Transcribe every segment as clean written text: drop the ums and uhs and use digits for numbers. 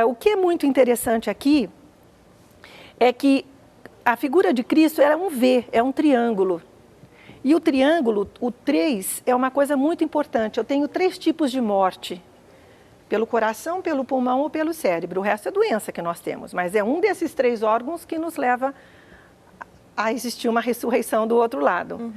O que é muito interessante aqui é que a figura de Cristo era um V, é um triângulo. E o triângulo, o 3, é uma coisa muito importante. Eu tenho 3 tipos de morte. Pelo coração, pelo pulmão ou pelo cérebro. O resto é doença que nós temos, mas é um desses 3 órgãos que nos leva a existir uma ressurreição do outro lado.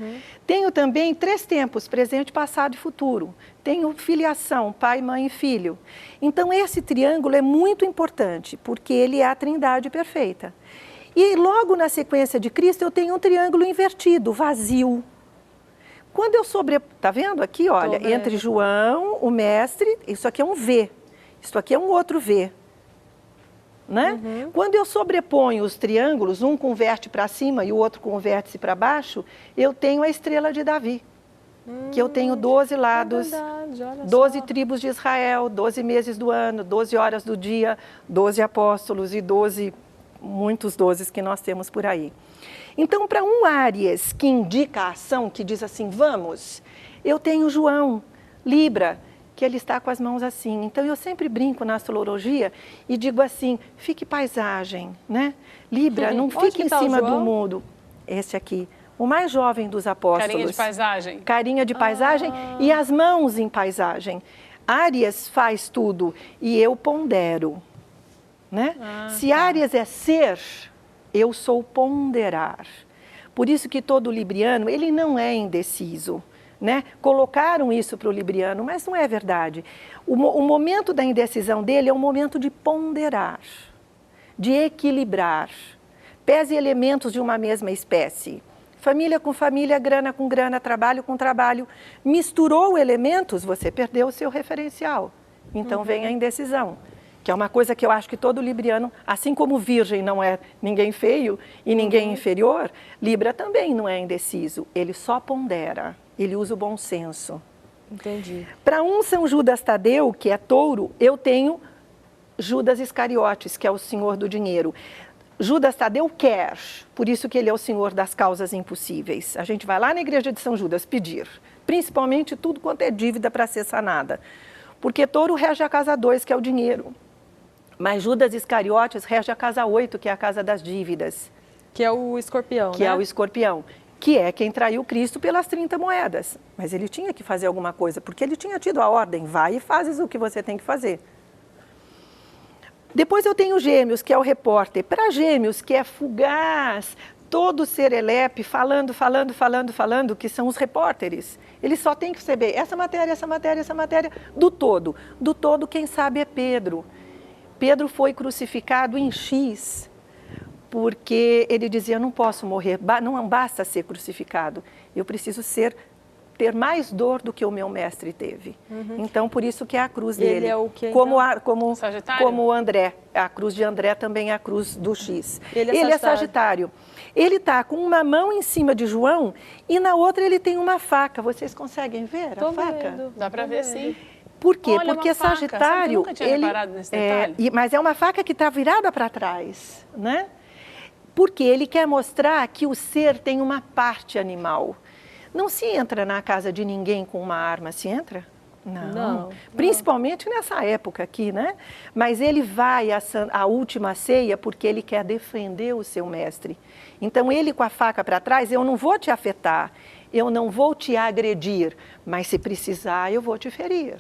Tenho também 3 tempos, presente, passado e futuro. Tenho filiação, pai, mãe e filho. Então esse triângulo é muito importante, porque ele é a trindade perfeita. E logo na sequência de Cristo eu tenho um triângulo invertido, vazio. Quando eu tá vendo aqui, olha, entre João, o mestre, isso aqui é um V, isso aqui é um outro V, né? Quando eu sobreponho os triângulos, um com o vértice para cima e o outro com o vértice para baixo, eu tenho a estrela de Davi, que eu tenho 12 lados, 12 tribos de Israel, 12 meses do ano, 12 horas do dia, 12 apóstolos e 12, muitos 12 que nós temos por aí. Então, para um Áries que indica a ação, que diz assim, vamos, eu tenho João, Libra, que ele está com as mãos assim. Então, eu sempre brinco na astrologia e digo assim, fique paisagem, né? Libra, não fique em cima do mundo. Esse aqui, o mais jovem dos apóstolos. Carinha de paisagem. Carinha de paisagem e as mãos em paisagem. Áries faz tudo e eu pondero, né? Se Áries é ser, eu sou ponderar. Por isso que todo libriano, ele não é indeciso, né? Colocaram isso para o libriano, mas não é verdade. O momento da indecisão dele é um momento de ponderar, de equilibrar. Pese elementos de uma mesma espécie. Família com família, grana com grana, trabalho com trabalho. Misturou elementos, você perdeu o seu referencial. Então vem a indecisão. Que é uma coisa que eu acho que todo libriano, assim como virgem não é ninguém feio e ninguém inferior, Libra também não é indeciso, ele só pondera, ele usa o bom senso. Entendi. Para um São Judas Tadeu, que é touro, eu tenho Judas Iscariotes, que é o senhor do dinheiro. Judas Tadeu quer, por isso que ele é o senhor das causas impossíveis. A gente vai lá na igreja de São Judas pedir, principalmente tudo quanto é dívida para ser sanada. Porque touro rege a casa 2, que é o dinheiro. Mas Judas Iscariotes rege a casa 8, que é a casa das dívidas. Que é o escorpião, que é o escorpião, que é quem traiu Cristo pelas 30 moedas. Mas ele tinha que fazer alguma coisa, porque ele tinha tido a ordem, vai e fazes o que você tem que fazer. Depois eu tenho Gêmeos, que é o repórter. Para Gêmeos, que é fugaz, todo serelepe, falando, que são os repórteres. Ele só tem que saber essa matéria, do todo. Do todo, quem sabe é Pedro. Pedro foi crucificado em X, porque ele dizia, não posso morrer, não basta ser crucificado, eu preciso ter mais dor do que o meu mestre teve. Então, por isso que é a cruz dele. Ele é o que, como o André, a cruz de André também é a cruz do X. Ele é Sagitário. Ele está com uma mão em cima de João e na outra ele tem uma faca. Vocês conseguem ver a faca? Vendo. Dá para ver, sim. Por quê? Olha, Porque uma faca. Sagitário, Eu nunca tinha reparado nesse detalhe. mas é uma faca que está virada para trás, né? Porque ele quer mostrar que o ser tem uma parte animal. Não se entra na casa de ninguém com uma arma, se entra? Não. Principalmente nessa época aqui, né? Mas ele vai à última ceia porque ele quer defender o seu mestre. Então ele com a faca para trás, eu não vou te afetar. Eu não vou te agredir, mas se precisar, eu vou te ferir.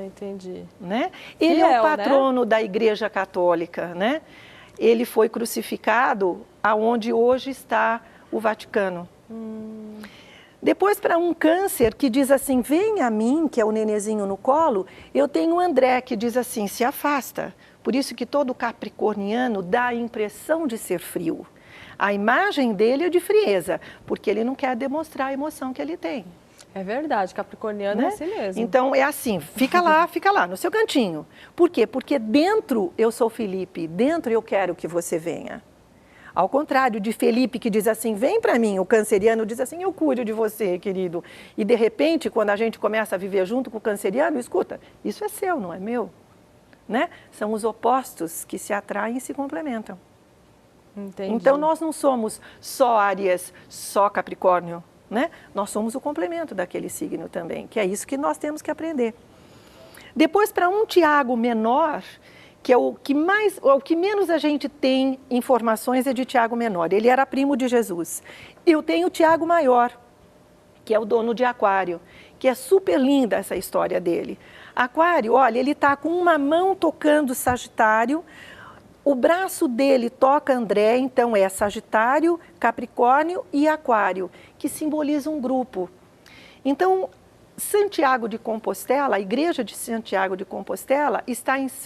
Entendi. Né? Ele é o patrono da Igreja Católica, né? Ele foi crucificado aonde hoje está o Vaticano. Depois, para um Câncer que diz assim, vem a mim, que é o nenezinho no colo, eu tenho o André, que diz assim, se afasta. Por isso que todo capricorniano dá a impressão de ser frio. A imagem dele é de frieza, porque ele não quer demonstrar a emoção que ele tem. É verdade, capricorniano é assim mesmo. Então, é assim, fica lá, no seu cantinho. Por quê? Porque dentro eu sou Felipe, dentro eu quero que você venha. Ao contrário de Felipe, que diz assim, vem para mim, o canceriano diz assim, eu cuido de você, querido. E de repente, quando a gente começa a viver junto com o canceriano, escuta, isso é seu, não é meu. Né? São os opostos que se atraem e se complementam. Entendi. Então, nós não somos só Áries, só Capricórnio, né? Nós somos o complemento daquele signo também, que é isso que nós temos que aprender. Depois, para um Tiago menor, que é o que menos a gente tem informações é de Tiago Menor. Ele era primo de Jesus. Eu tenho Tiago Maior, que é o dono de Aquário, que é super linda essa história dele. Aquário, olha, ele está com uma mão tocando Sagitário, o braço dele toca André, então é Sagitário, Capricórnio e Aquário, que simbolizam um grupo. Então, Santiago de Compostela, a igreja de Santiago de Compostela,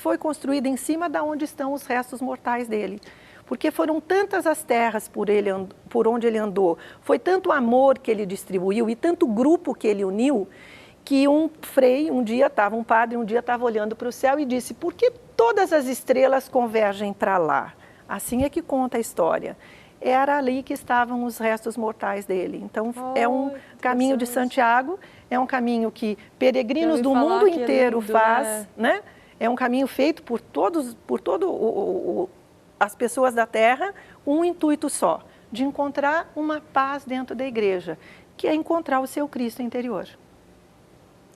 foi construída em cima de onde estão os restos mortais dele. Porque foram tantas as terras por onde ele andou, foi tanto amor que ele distribuiu e tanto grupo que ele uniu, que um frei, um padre, um dia estava olhando para o céu e disse: por que todas as estrelas convergem para lá? Assim é que conta a história. Era ali que estavam os restos mortais dele. Então, é um caminho de Santiago, é um caminho que peregrinos do mundo inteiro faz, né? É um caminho feito por as pessoas da Terra, um intuito só, de encontrar uma paz dentro da igreja, que é encontrar o seu Cristo interior.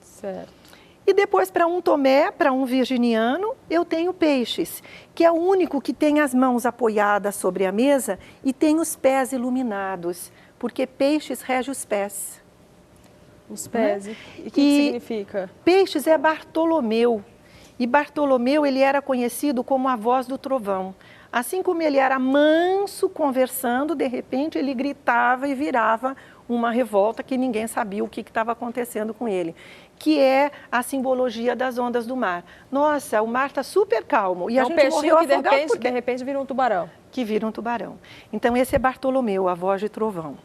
Certo. E depois, para um Tomé, para um virginiano, eu tenho Peixes, que é o único que tem as mãos apoiadas sobre a mesa e tem os pés iluminados, porque Peixes rege os pés. Os pés. Né? E o que significa? Peixes é Bartolomeu. E Bartolomeu, ele era conhecido como a voz do trovão. Assim como ele era manso conversando, de repente ele gritava e virava uma revolta que ninguém sabia o que estava acontecendo com ele, que é a simbologia das ondas do mar. Nossa, o mar está super calmo e a gente morreu afogado de repente vira um tubarão. Que vira um tubarão. Então esse é Bartolomeu, a voz de trovão.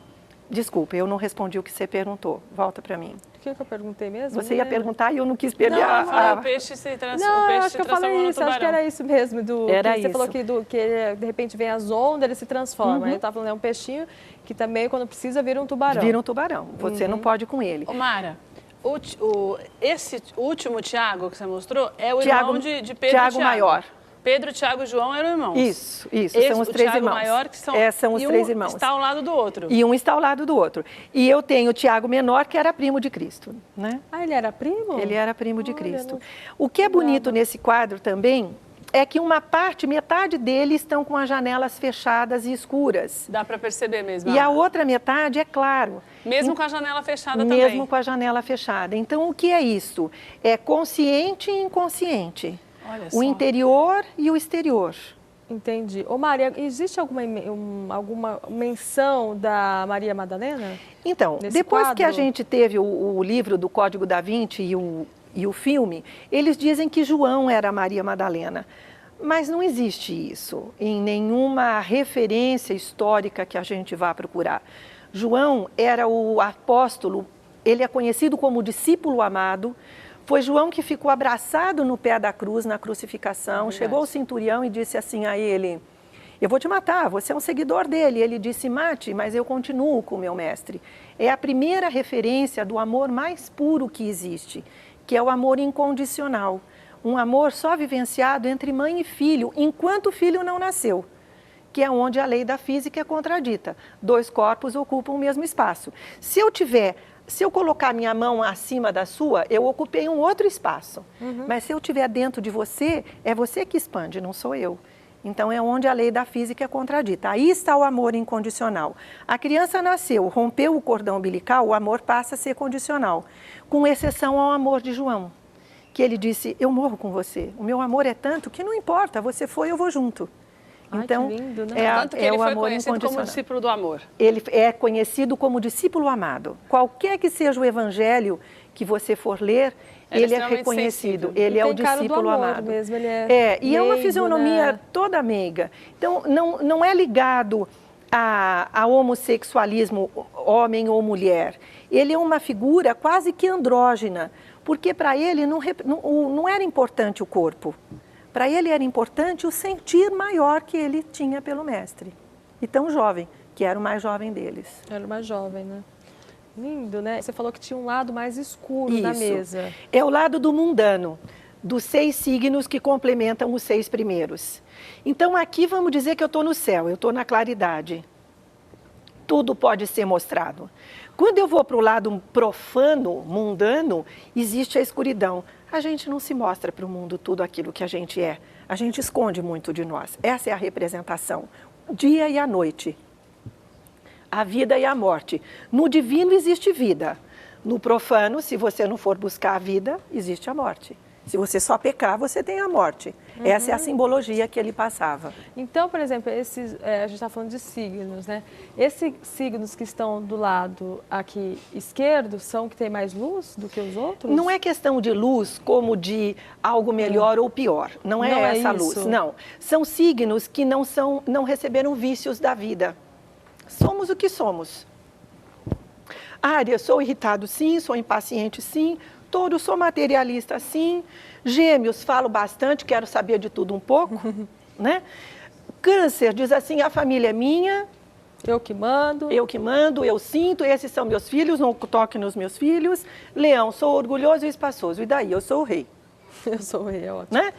Desculpa, eu não respondi o que você perguntou. Volta para mim. O que eu perguntei mesmo? Você ia perguntar e eu não quis perder o peixe se transforma no tubarão. Acho que eu falei isso, acho que era isso mesmo. Você falou que de repente vem as ondas, ele se transforma. Eu estava falando, é um peixinho que também, quando precisa, vira um tubarão. Vira um tubarão, você não pode com ele. Ô Mara, esse último Tiago que você mostrou é o irmão de Pedro Tiago Maior. Pedro, Tiago e João eram irmãos. Isso, são os três irmãos. Maior, que são, são os três irmãos. Um está ao lado do outro. E um está ao lado do outro. E eu tenho o Tiago Menor, que era primo de Cristo. Né? Ah, ele era primo? Ele era primo de Cristo. O que é bonito nesse quadro também é que metade dele estão com as janelas fechadas e escuras. Dá para perceber mesmo. E a outra metade é claro. Mesmo com a janela fechada também. Mesmo com a janela fechada. Então, o que é isso? É consciente e inconsciente. Olha o interior e o exterior. Entendi. Ô Maria, existe alguma menção da Maria Madalena? Então, depois que a gente teve o livro do Código da Vinci e o filme, eles dizem que João era Maria Madalena. Mas não existe isso em nenhuma referência histórica que a gente vá procurar. João era o apóstolo, ele é conhecido como discípulo amado. Foi João que ficou abraçado no pé da cruz, na crucificação. Chegou o centurião e disse assim a ele: eu vou te matar, você é um seguidor dele. Ele disse: mate, mas eu continuo com o meu mestre. É a primeira referência do amor mais puro que existe, que é o amor incondicional. Um amor só vivenciado entre mãe e filho, enquanto o filho não nasceu, que é onde a lei da física é contradita. Dois corpos ocupam o mesmo espaço. Se eu colocar minha mão acima da sua, eu ocupei um outro espaço. Mas se eu estiver dentro de você, é você que expande, não sou eu. Então, é onde a lei da física é contradita. Aí está o amor incondicional. A criança nasceu, rompeu o cordão umbilical, o amor passa a ser condicional. Com exceção ao amor de João, que ele disse: eu morro com você. O meu amor é tanto que não importa, você foi, eu vou junto. Então, que lindo, né? Tanto que ele o foi amor conhecido como incondicional. discípulo do amor. Ele é conhecido como discípulo amado. Qualquer que seja o evangelho que você for ler, ele é reconhecido. Sensível. Ele é o Tem cara do discípulo amor amado. mesmo, ele E é uma meigo, fisionomia né? toda meiga. Então, não é ligado a homossexualismo, homem ou mulher. Ele é uma figura quase que andrógina, porque para ele não era importante o corpo. Para ele era importante o sentir maior que ele tinha pelo mestre. E tão jovem, que era o mais jovem deles. Era o mais jovem, né? Lindo, né? Você falou que tinha um lado mais escuro na Isso. mesa. É o lado do mundano, dos 6 signos que complementam os 6 primeiros. Então aqui vamos dizer que eu estou no céu, eu estou na claridade. Tudo pode ser mostrado. Quando eu vou para o lado profano, mundano, existe a escuridão. A gente não se mostra para o mundo tudo aquilo que a gente é. A gente esconde muito de nós. Essa é a representação. Dia e a noite. A vida e a morte. No divino existe vida. No profano, se você não for buscar a vida, existe a morte. Se você só pecar, você tem a morte. Essa é a simbologia que ele passava. Então, por exemplo, a gente está falando de signos, né? Esses signos que estão do lado aqui esquerdo são que tem mais luz do que os outros? Não é questão de luz como de algo melhor ou pior. Não é essa luz, não. São signos que não receberam vícios da vida. Somos o que somos. Áries, sou irritado sim, sou impaciente sim, Touro, sou materialista sim, Gêmeos, falo bastante, quero saber de tudo um pouco, né? Câncer diz assim, a família é minha. Eu que mando. Eu que mando, eu sinto, esses são meus filhos, não toque nos meus filhos. Leão, sou orgulhoso e espaçoso, e daí? Eu sou o rei. Eu sou o rei, é ótimo. Né?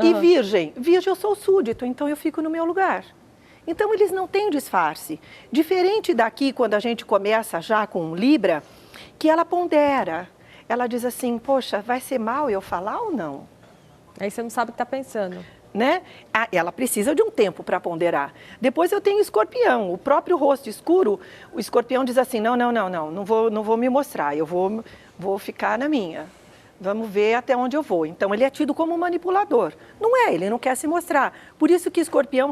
E Virgem, eu sou o súdito, então eu fico no meu lugar. Então, eles não têm disfarce. Diferente daqui, quando a gente começa já com Libra, que ela pondera. Ela diz assim, poxa, vai ser mal eu falar ou não? Aí você não sabe o que está pensando. Né? Ela precisa de um tempo para ponderar. Depois eu tenho Escorpião, o próprio rosto escuro, o Escorpião diz assim, não vou me mostrar, eu vou ficar na minha. Vamos ver até onde eu vou. Então, ele é tido como um manipulador. Não é, ele não quer se mostrar. Por isso que Escorpião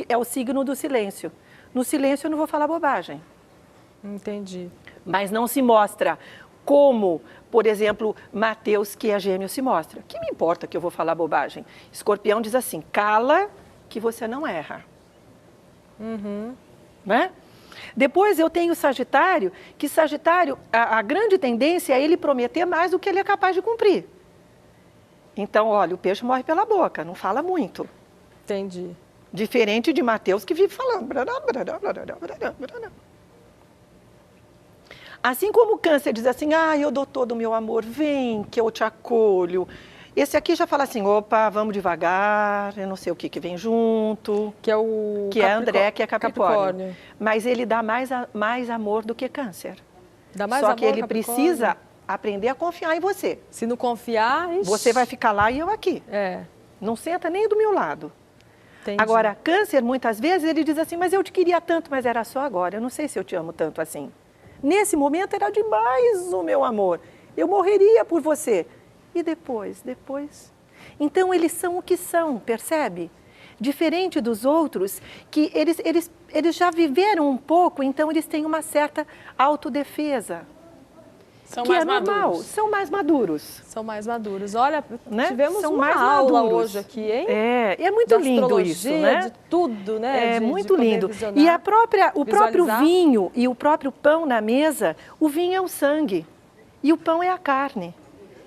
é o signo do silêncio. No silêncio eu não vou falar bobagem. Entendi. Mas não se mostra como, por exemplo, Mateus, que é Gêmeo, se mostra. Que me importa que eu vou falar bobagem? Escorpião diz assim, cala que você não erra. Né? Depois eu tenho Sagitário, que Sagitário, a grande tendência é ele prometer mais do que ele é capaz de cumprir. Então, olha, o peixe morre pela boca, não fala muito. Entendi. Diferente de Mateus, que vive falando. Assim como o Câncer diz assim, eu dou todo o meu amor, vem que eu te acolho. Esse aqui já fala assim, opa, vamos devagar, eu não sei o que vem junto. Que é o que é André, que é Capricórnio. Mas ele dá mais amor do que Câncer. Dá mais Só amor, que ele precisa aprender a confiar em você. Se não confiar, você vai ficar lá e eu aqui. Não senta nem do meu lado. Entendi. Agora, Câncer, muitas vezes, ele diz assim, mas eu te queria tanto, mas era só agora. Eu não sei se eu te amo tanto assim. Nesse momento era demais o meu amor. Eu morreria por você. E depois? Então, eles são o que são, percebe? Diferente dos outros, que eles já viveram um pouco, então eles têm uma certa autodefesa. São mais maduros. São mais maduros. São mais maduros. Olha, né? Tivemos são uma mais aula maduros. hoje aqui, hein? É muito lindo isso, né? De tudo, né? É muito lindo. E o próprio vinho e o próprio pão na mesa, o vinho é o sangue e o pão é a carne.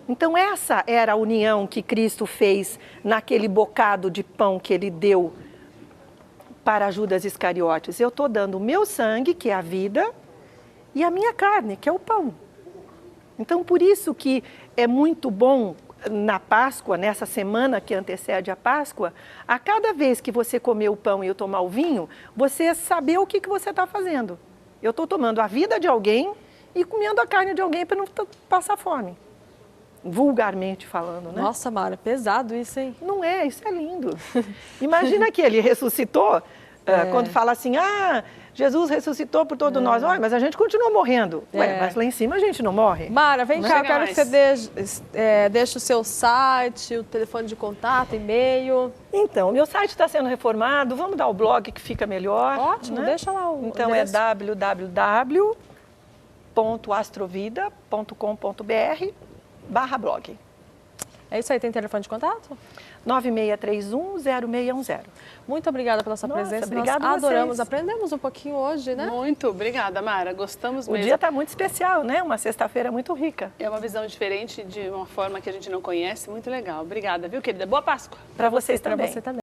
Então, essa era a união que Cristo fez naquele bocado de pão que ele deu para Judas Iscariotes. Eu estou dando o meu sangue, que é a vida, e a minha carne, que é o pão. Então, por isso que é muito bom na Páscoa, nessa semana que antecede a Páscoa, a cada vez que você comer o pão e eu tomar o vinho, você saber o que você está fazendo. Eu estou tomando a vida de alguém e comendo a carne de alguém para não passar fome. Vulgarmente falando, né? Nossa, Mara, pesado isso, hein? Não é, isso é lindo. Imagina que ele ressuscitou, quando fala assim, Jesus ressuscitou por todos nós. Olha, mas a gente continua morrendo. Ué, mas lá em cima a gente não morre. Mara, vem cá, eu quero que você deixe o seu site, o telefone de contato, e-mail. Então, o meu site está sendo reformado, vamos dar o blog que fica melhor. Ótimo, né? Deixa lá o Então endereço. É www.astrovida.com.br/blog. É isso aí, tem telefone de contato? 9631-0610. Muito obrigada pela sua presença. Obrigada Nós adoramos, vocês. Aprendemos um pouquinho hoje, né? Muito obrigada, Mara. Gostamos mesmo. O dia está muito especial, né? Uma sexta-feira muito rica. É uma visão diferente, de uma forma que a gente não conhece. Muito legal. Obrigada, viu, querida? Boa Páscoa. Para vocês também. Para você também.